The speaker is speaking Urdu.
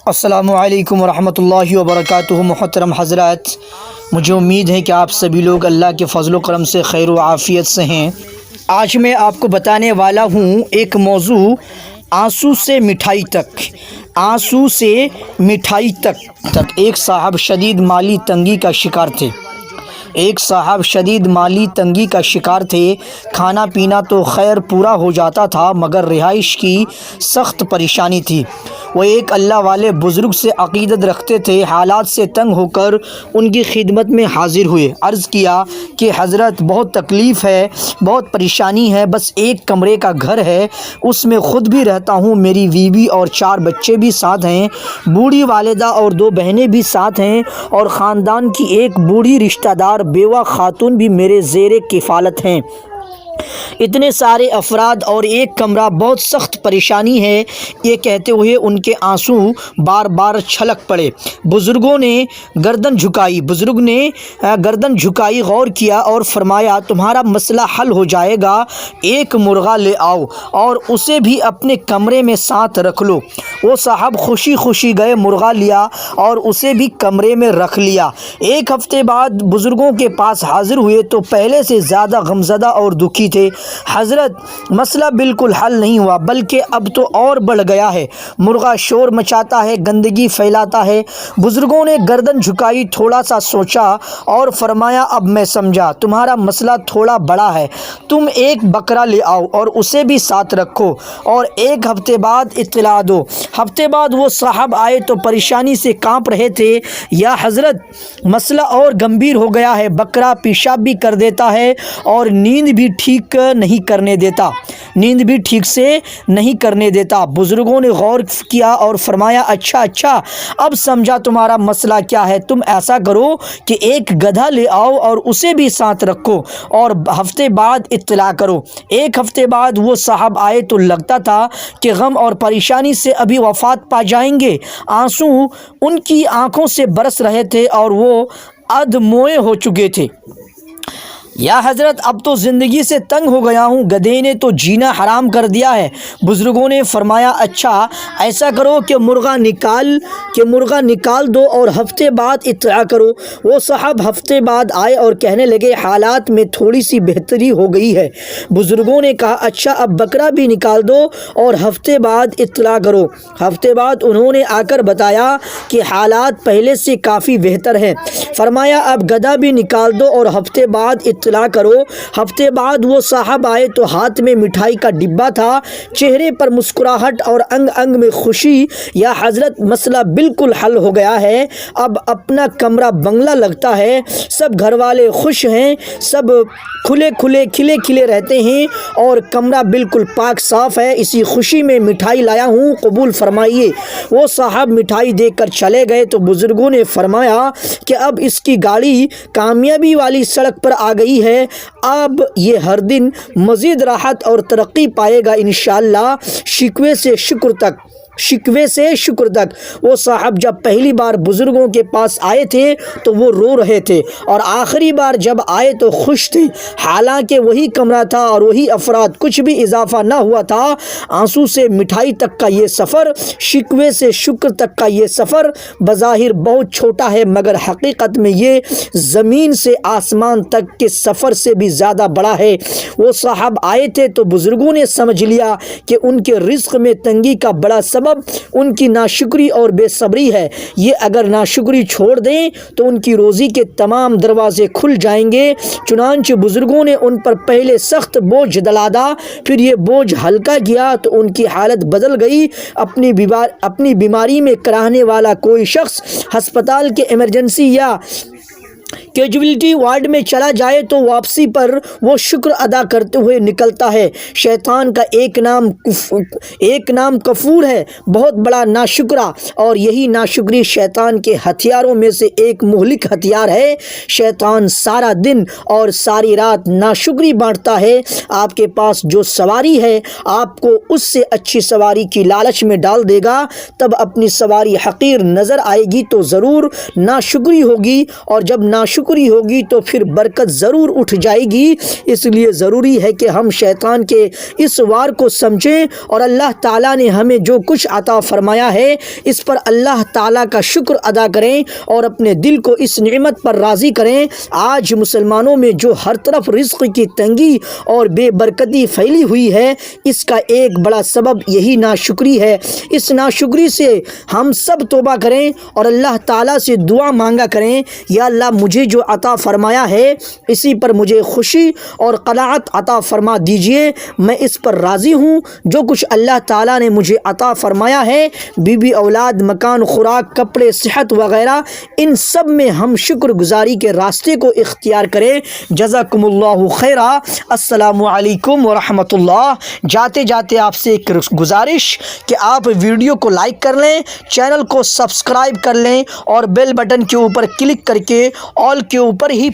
السلام علیکم ورحمۃ اللہ وبرکاتہ۔ محترم حضرات، مجھے امید ہے کہ آپ سبھی لوگ اللہ کے فضل و کرم سے خیر و عافیت سے ہیں۔ آج میں آپ کو بتانے والا ہوں ایک موضوع، آنسو سے مٹھائی تک۔ آنسو سے مٹھائی تک۔ ایک صاحب شدید مالی تنگی کا شکار تھے۔ کھانا پینا تو خیر پورا ہو جاتا تھا، مگر رہائش کی سخت پریشانی تھی۔ وہ ایک اللہ والے بزرگ سے عقیدت رکھتے تھے۔ حالات سے تنگ ہو کر ان کی خدمت میں حاضر ہوئے۔ عرض کیا کہ حضرت، بہت تکلیف ہے، بہت پریشانی ہے، بس ایک کمرے کا گھر ہے، اس میں خود بھی رہتا ہوں، میری بیوی اور 4 بچے بھی ساتھ ہیں، بوڑھی والدہ اور 2 بہنیں بھی ساتھ ہیں، اور خاندان کی ایک بوڑھی رشتہ دار بیوہ خاتون بھی میرے زیر کفالت ہیں۔ اتنے سارے افراد اور ایک کمرہ، بہت سخت پریشانی ہے۔ یہ کہتے ہوئے ان کے آنسو بار بار چھلک پڑے۔ بزرگ نے گردن جھکائی، غور کیا اور فرمایا، تمہارا مسئلہ حل ہو جائے گا، ایک مرغا لے آؤ اور اسے بھی اپنے کمرے میں ساتھ رکھ لو۔ وہ صاحب خوشی خوشی گئے، مرغا لیا اور اسے بھی کمرے میں رکھ لیا۔ ایک ہفتے بعد بزرگوں کے پاس حاضر ہوئے تو پہلے سے زیادہ غمزدہ اور دکھی تھے۔ حضرت، مسئلہ بالکل حل نہیں ہوا، بلکہ اب تو اور بڑھ گیا ہے۔ مرغا شور مچاتا ہے، گندگی پھیلاتا ہے۔ بزرگوں نے گردن جھکائی، تھوڑا سا سوچا اور فرمایا، اب میں سمجھا، تمہارا مسئلہ تھوڑا بڑا ہے۔ تم ایک بکرا لے آؤ اور اسے بھی ساتھ رکھو اور ایک ہفتے بعد اطلاع دو۔ ہفتے بعد وہ صاحب آئے تو پریشانی سے کانپ رہے تھے۔ یا حضرت، مسئلہ اور گمبھیر ہو گیا ہے، بکرا پیشاب بھی کر دیتا ہے اور نیند بھی ٹھیک سے نہیں کرنے دیتا۔ بزرگوں نے غور کیا اور فرمایا، اچھا، اب سمجھا تمہارا مسئلہ کیا ہے۔ تم ایسا کرو کہ ایک گدھا لے آؤ اور اسے بھی ساتھ رکھو اور ہفتے بعد اطلاع کرو۔ ایک ہفتے بعد وہ صاحب آئے تو لگتا تھا کہ غم اور پریشانی سے ابھی وفات پا جائیں گے۔ آنسو ان کی آنکھوں سے برس رہے تھے اور وہ ادموئے ہو چکے تھے۔ یا حضرت، اب تو زندگی سے تنگ ہو گیا ہوں، گدھے نے تو جینا حرام کر دیا ہے۔ بزرگوں نے فرمایا، اچھا ایسا کرو کہ مرغا نکال دو اور ہفتے بعد اطلاع کرو۔ وہ صاحب ہفتے بعد آئے اور کہنے لگے، حالات میں تھوڑی سی بہتری ہو گئی ہے۔ بزرگوں نے کہا، اچھا اب بکرا بھی نکال دو اور ہفتے بعد اطلاع کرو۔ ہفتے بعد انہوں نے آ کر بتایا کہ حالات پہلے سے کافی بہتر ہیں۔ فرمایا، اب گدھا بھی نکال دو اور ہفتے بعد اطلاع کرو۔ ہفتے بعد وہ صاحب آئے تو ہاتھ میں مٹھائی کا ڈبہ تھا، چہرے پر مسکراہٹ اور انگ انگ میں خوشی۔ یا حضرت، مسئلہ بالکل حل ہو گیا ہے، اب اپنا کمرہ بنگلہ لگتا ہے، سب گھر والے خوش ہیں، سب کھلے رہتے ہیں اور کمرہ بالکل پاک صاف ہے۔ اسی خوشی میں مٹھائی لایا ہوں، قبول فرمائیے۔ وہ صاحب مٹھائی دے کر چلے گئے تو بزرگوں نے فرمایا کہ اب اس کی گاڑی کامیابی والی سڑک پر آ گئی ہے، اب یہ ہر دن مزید راحت اور ترقی پائے گا انشاءاللہ۔ شکوے سے شکر تک۔ وہ صاحب جب پہلی بار بزرگوں کے پاس آئے تھے تو وہ رو رہے تھے اور آخری بار جب آئے تو خوش تھے، حالانکہ وہی کمرہ تھا اور وہی افراد، کچھ بھی اضافہ نہ ہوا تھا۔ آنسو سے مٹھائی تک کا یہ سفر، شکوے سے شکر تک کا یہ سفر بظاہر بہت چھوٹا ہے، مگر حقیقت میں یہ زمین سے آسمان تک کے سفر سے بھی زیادہ بڑا ہے۔ وہ صاحب آئے تھے تو بزرگوں نے سمجھ لیا کہ ان کے رزق میں تنگی کا بڑا سبب ان کی ناشکری اور بے صبری ہے۔ یہ اگر ناشکری چھوڑ دیں تو ان کی روزی کے تمام دروازے کھل جائیں گے۔ چنانچہ بزرگوں نے ان پر پہلے سخت بوجھ ڈالا، پھر یہ بوجھ ہلکا کیا تو ان کی حالت بدل گئی۔ اپنی بیماری میں کرانے والا کوئی شخص ہسپتال کے ایمرجنسی یا کیجویلٹی وارڈ میں چلا جائے تو واپسی پر وہ شکر ادا کرتے ہوئے نکلتا ہے۔ شیطان کا ایک نام کفور ہے، بہت بڑا ناشکرا، اور یہی ناشکری شیطان کے ہتھیاروں میں سے ایک مہلک ہتھیار ہے۔ شیطان سارا دن اور ساری رات ناشکری بانٹتا ہے۔ آپ کے پاس جو سواری ہے، آپ کو اس سے اچھی سواری کی لالچ میں ڈال دے گا، تب اپنی سواری حقیر نظر آئے گی تو ضرور ناشکری ہوگی، اور جب ناشکری ہوگی تو پھر برکت ضرور اٹھ جائے گی۔ اس لیے ضروری ہے کہ ہم شیطان کے اس وار کو سمجھیں اور اللہ تعالیٰ نے ہمیں جو کچھ عطا فرمایا ہے اس پر اللہ تعالیٰ کا شکر ادا کریں اور اپنے دل کو اس نعمت پر راضی کریں۔ آج مسلمانوں میں جو ہر طرف رزق کی تنگی اور بے برکتی پھیلی ہوئی ہے، اس کا ایک بڑا سبب یہی ناشکری ہے۔ اس ناشکری سے ہم سب توبہ کریں اور اللہ تعالیٰ سے دعا مانگا کریں، یا اللہ مجھے جو عطا فرمایا ہے اسی پر مجھے خوشی اور قناعت عطا فرما دیجئے، میں اس پر راضی ہوں۔ جو کچھ اللہ تعالیٰ نے مجھے عطا فرمایا ہے، بیوی اولاد، مکان، خوراک، کپڑے، صحت وغیرہ، ان سب میں ہم شکر گزاری کے راستے کو اختیار کریں۔ جزاکم اللہ خیرا۔ السلام علیکم ورحمۃ اللہ۔ جاتے جاتے آپ سے ایک گزارش کہ آپ ویڈیو کو لائک کر لیں، چینل کو سبسکرائب کر لیں اور بیل بٹن کے اوپر کلک کر کے آل کے اوپر ہی